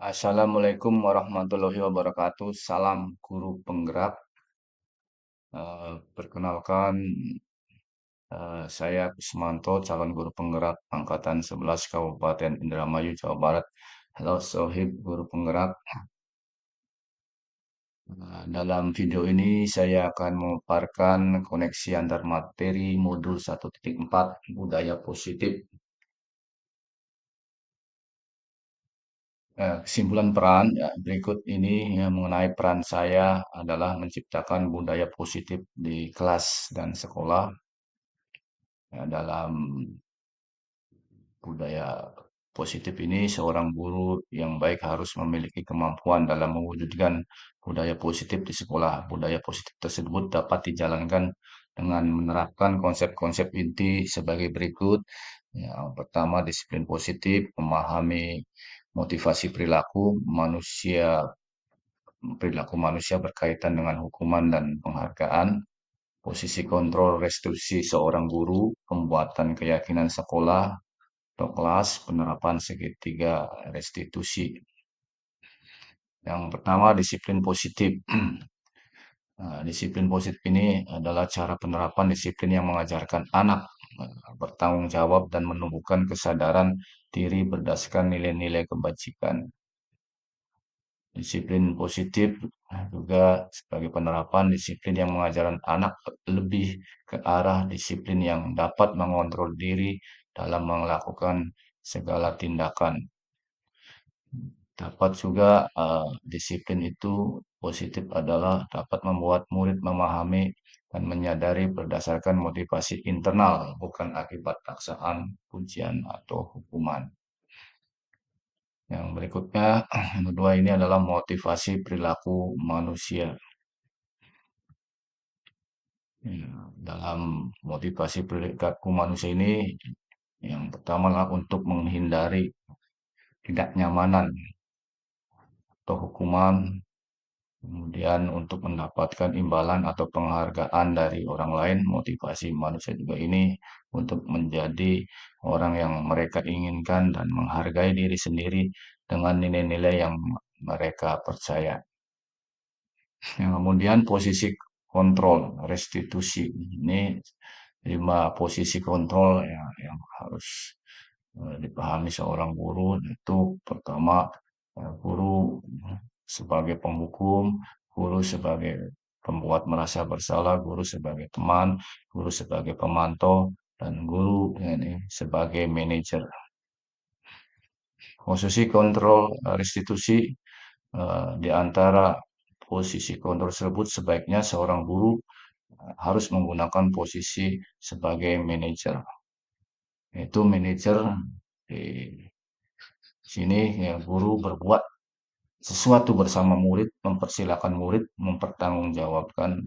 Assalamualaikum warahmatullahi wabarakatuh. Salam guru penggerak. Perkenalkan, saya Kusmanto, calon guru penggerak Angkatan 11 Kabupaten Indramayu, Jawa Barat. Halo Sohib guru penggerak. Dalam video ini saya akan memaparkan koneksi antar materi modul 1.4 budaya positif. Kesimpulan peran ya, berikut ini ya, mengenai peran saya adalah menciptakan budaya positif di kelas dan sekolah. Ya, dalam budaya positif ini, seorang guru yang baik harus memiliki kemampuan dalam mewujudkan budaya positif di sekolah. Budaya positif tersebut dapat dijalankan dengan menerapkan konsep-konsep inti sebagai berikut. Yang pertama, disiplin positif, memahami motivasi perilaku manusia berkaitan dengan hukuman dan penghargaan, posisi kontrol restitusi seorang guru, pembuatan keyakinan sekolah atau kelas, penerapan segitiga restitusi. Yang pertama, disiplin positif. Nah, disiplin positif ini adalah cara penerapan disiplin yang mengajarkan anak bertanggung jawab dan menumbuhkan kesadaran diri berdasarkan nilai-nilai kebajikan. Disiplin positif juga sebagai penerapan disiplin yang mengajarkan anak lebih ke arah disiplin yang dapat mengontrol diri dalam melakukan segala tindakan. Dapat juga disiplin itu positif adalah dapat membuat murid memahami dan menyadari berdasarkan motivasi internal, bukan akibat paksaan, pujian, atau hukuman. Yang berikutnya, yang kedua ini adalah motivasi perilaku manusia. Ya, dalam motivasi perilaku manusia ini, yang pertama adalah untuk menghindari tidak nyamanan atau hukuman, kemudian untuk mendapatkan imbalan atau penghargaan dari orang lain. Motivasi manusia juga ini untuk menjadi orang yang mereka inginkan dan menghargai diri sendiri dengan nilai-nilai yang mereka percaya. Yang kemudian posisi kontrol restitusi ini 5 posisi kontrol yang harus dipahami seorang guru. Itu pertama, guru sebagai penghukum, guru sebagai pembuat merasa bersalah, guru sebagai teman, guru sebagai pemantau, dan guru ini sebagai manajer. Posisi kontrol restitusi, di antara posisi kontrol tersebut sebaiknya seorang guru harus menggunakan posisi sebagai manajer. Yaitu manajer di sini ya, guru berbuat sesuatu bersama murid, mempersilahkan murid mempertanggungjawabkan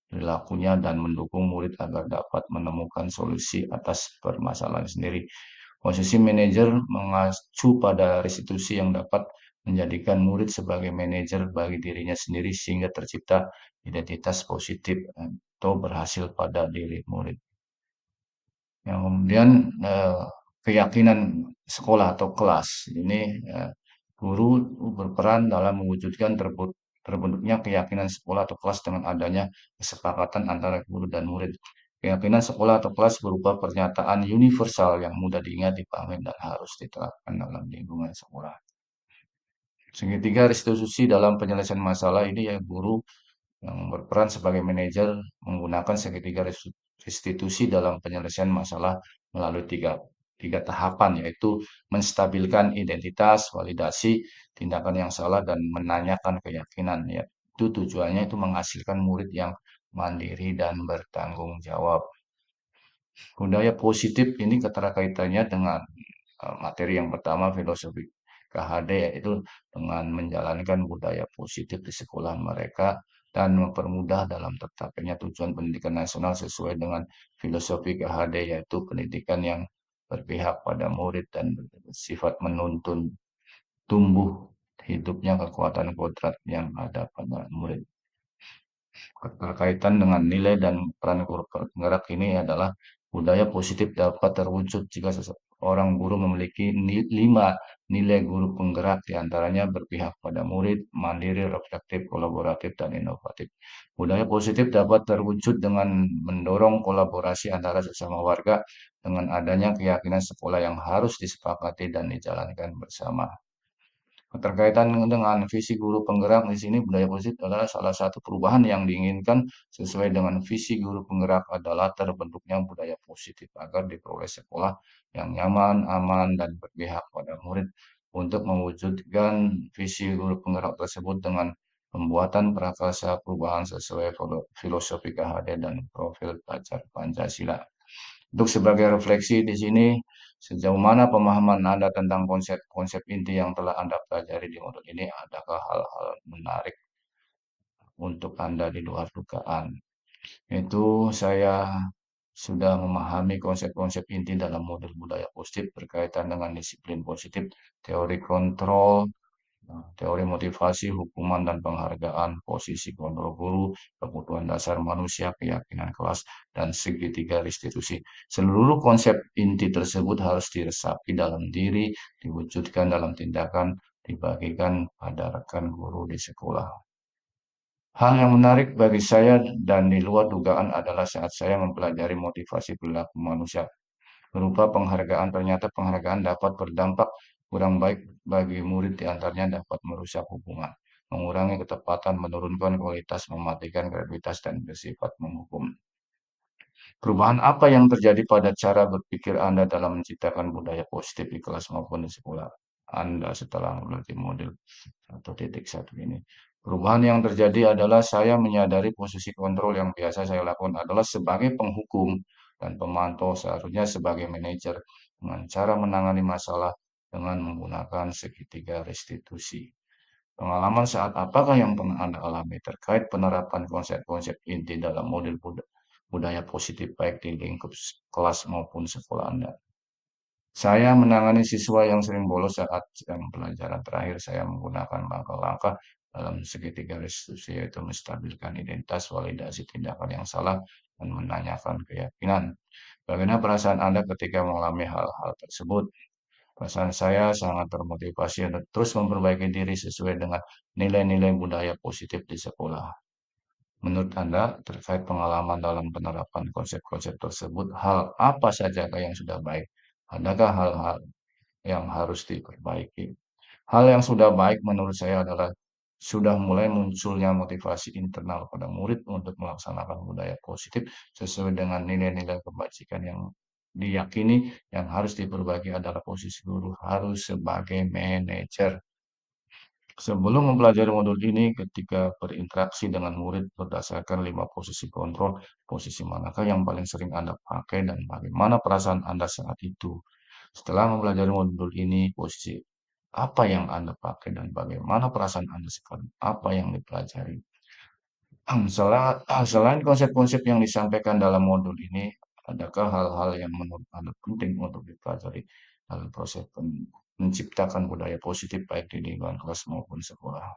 perilakunya dan mendukung murid agar dapat menemukan solusi atas permasalahan sendiri. Posisi manajer mengacu pada restitusi yang dapat menjadikan murid sebagai manajer bagi dirinya sendiri sehingga tercipta identitas positif atau berhasil pada diri murid. Yang kemudian keyakinan sekolah atau kelas ini guru berperan dalam mewujudkan terbentuknya keyakinan sekolah atau kelas dengan adanya kesepakatan antara guru dan murid. Keyakinan sekolah atau kelas berupa pernyataan universal yang mudah diingat, dipahami, dan harus diterapkan dalam lingkungan sekolah. Segitiga restitusi dalam penyelesaian masalah ini ya guru yang berperan sebagai manajer menggunakan segitiga restitusi dalam penyelesaian masalah melalui tiga tahapan, yaitu menstabilkan identitas, validasi tindakan yang salah, dan menanyakan keyakinan. Ya, itu tujuannya itu menghasilkan murid yang mandiri dan bertanggung jawab. Budaya positif ini keterkaitannya dengan materi yang pertama, filosofi KHD, yaitu dengan menjalankan budaya positif di sekolah mereka dan mempermudah dalam tercapainya tujuan pendidikan nasional sesuai dengan filosofi KHD, yaitu pendidikan yang berpihak pada murid dan bersifat menuntun tumbuh hidupnya kekuatan kodrat yang ada pada murid. Berkaitan dengan nilai dan peran guru penggerak ini adalah budaya positif dapat terwujud jika orang guru memiliki 5 nilai guru penggerak, diantaranya berpihak pada murid, mandiri, reflektif, kolaboratif, dan inovatif. Budaya positif dapat terwujud dengan mendorong kolaborasi antara sesama warga dengan adanya keyakinan sekolah yang harus disepakati dan dijalankan bersama. Keterkaitan dengan visi guru penggerak di sini budaya positif adalah salah satu perubahan yang diinginkan sesuai dengan visi guru penggerak adalah terbentuknya budaya positif agar diperoleh sekolah yang nyaman, aman, dan berpihak pada murid untuk mewujudkan visi guru penggerak tersebut dengan pembuatan prakarsa perubahan sesuai filosofi KHD dan profil pelajar Pancasila. Untuk sebagai refleksi di sini, sejauh mana pemahaman Anda tentang konsep-konsep inti yang telah Anda pelajari di modul ini? Adakah hal-hal menarik untuk Anda di luar dugaan? Itu saya sudah memahami konsep-konsep inti dalam modul budaya positif berkaitan dengan disiplin positif, teori kontrol, teori motivasi, hukuman dan penghargaan, posisi kontrol guru, kebutuhan dasar manusia, keyakinan kelas, dan segitiga restitusi. Seluruh konsep inti tersebut harus diresapi dalam diri, diwujudkan dalam tindakan, dibagikan pada rekan guru di sekolah. Hal yang menarik bagi saya dan di luar dugaan adalah saat saya mempelajari motivasi perilaku manusia berupa penghargaan. Ternyata penghargaan dapat berdampak kurang baik bagi murid, di antaranya dapat merusak hubungan, mengurangi ketepatan, menurunkan kualitas, mematikan kreativitas, dan bersifat menghukum. Perubahan apa yang terjadi pada cara berpikir Anda dalam menciptakan budaya positif di kelas maupun di sekolah Anda setelah melatih model 1.1 ini? Perubahan yang terjadi adalah saya menyadari posisi kontrol yang biasa saya lakukan adalah sebagai penghukum dan pemantau, seharusnya sebagai manajer dengan cara menangani masalah dengan menggunakan segitiga restitusi. Pengalaman saat apakah yang pernah Anda alami terkait penerapan konsep-konsep inti dalam model budaya positif baik di lingkup kelas maupun sekolah Anda? Saya menangani siswa yang sering bolos saat sedang pelajaran terakhir. Saya menggunakan langkah-langkah dalam segitiga restitusi, yaitu menstabilkan identitas, validasi tindakan yang salah, dan menanyakan keyakinan. Bagaimana perasaan Anda ketika mengalami hal-hal tersebut? Perasaan saya sangat termotivasi untuk terus memperbaiki diri sesuai dengan nilai-nilai budaya positif di sekolah. Menurut Anda, terkait pengalaman dalam penerapan konsep-konsep tersebut, hal apa saja yang sudah baik? Adakah hal-hal yang harus diperbaiki? Hal yang sudah baik menurut saya adalah sudah mulai munculnya motivasi internal pada murid untuk melaksanakan budaya positif sesuai dengan nilai-nilai kebajikan yang diyakini. Yang harus diperbaiki adalah posisi guru harus sebagai manajer. Sebelum mempelajari modul ini, ketika berinteraksi dengan murid berdasarkan 5 posisi kontrol, posisi manakah yang paling sering Anda pakai dan bagaimana perasaan Anda saat itu? Setelah mempelajari modul ini, posisi apa yang Anda pakai dan bagaimana perasaan Anda sekarang? Apa yang dipelajari? Selain konsep-konsep yang disampaikan dalam modul ini, adakah hal-hal yang menurut Anda penting untuk dipelajari dalam proses menciptakan budaya positif baik di lingkungan kelas maupun sekolah?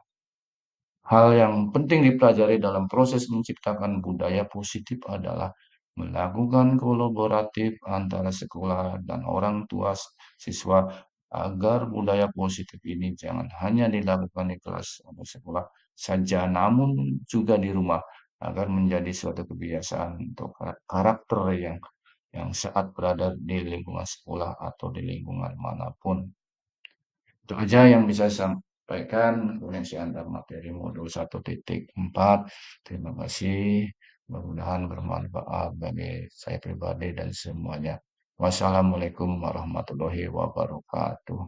Hal yang penting dipelajari dalam proses menciptakan budaya positif adalah melakukan kolaboratif antara sekolah dan orang tua siswa agar budaya positif ini jangan hanya dilakukan di kelas atau sekolah saja, namun juga di rumah agar menjadi suatu kebiasaan untuk karakter yang saat berada di lingkungan sekolah atau di lingkungan manapun. Itu aja yang bisa saya sampaikan koneksi antar materi modul 1.4. Terima kasih. Mudah-mudahan bermanfaat bagi saya pribadi dan semuanya. Wassalamualaikum warahmatullahi wabarakatuh.